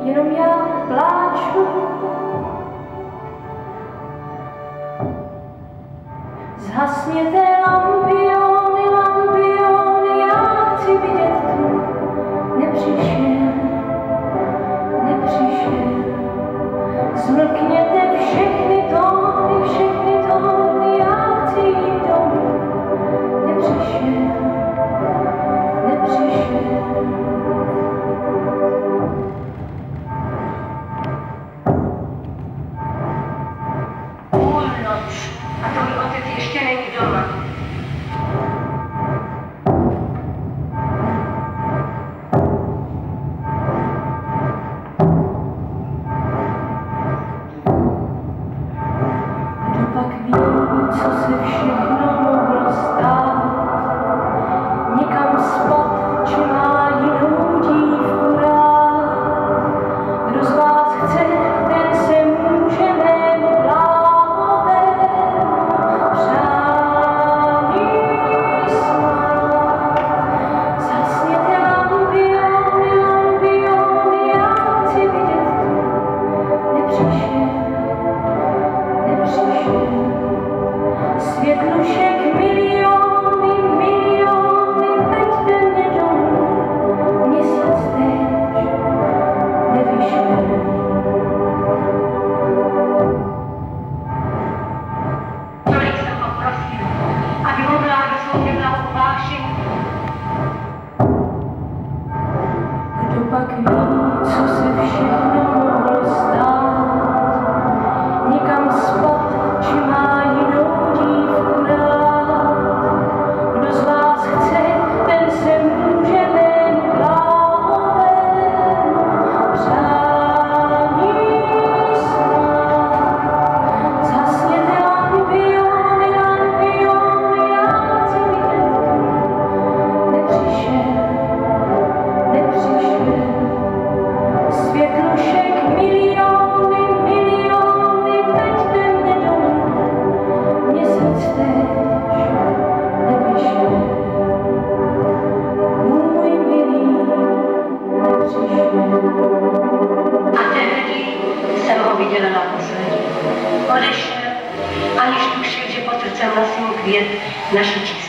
jenom já pláču. Zhasněte lampiony, lampiony, já chci vidět tu. Nepřišel, nepřišel. Zmlkněte všechny tóny, já chci jít domů. Nepřišel, nepřišel. Půlnoc a tvůj otec ještě není doma. Kdo pak ví, co se všechno mohlo stát? Někam spad, či má jinou dívku rád. Kdo z vás chce, ten se může mému bláhovému přání smát. Zhasněte lampiony, lampiony, já chci vidět tu. Nepřišel, nepřišel. Světlušek miliony, miliony, veďte mě domů. Měsíc též nevyšel. Tolik jsem poprosil, aby mohla rozhodněla o vášení. Kdo pak ví, co se všechno mohlo stát? Někam spad, či má jinou dívku rád. Kdo z vás chce, ten se může mému bláhovému přání smát. Zhasněte lampiony, lampiony, já chci vidět tu. Nepřišel, nepřišel. Světlušek miliony, miliony, veďte mě domů. Měsíc též nevyšel. Můj milý nepřišel. A tehdy jsem ho viděla naposledy. Odešel, aniž tušil, že pod srdcem nosím květ naší čistí.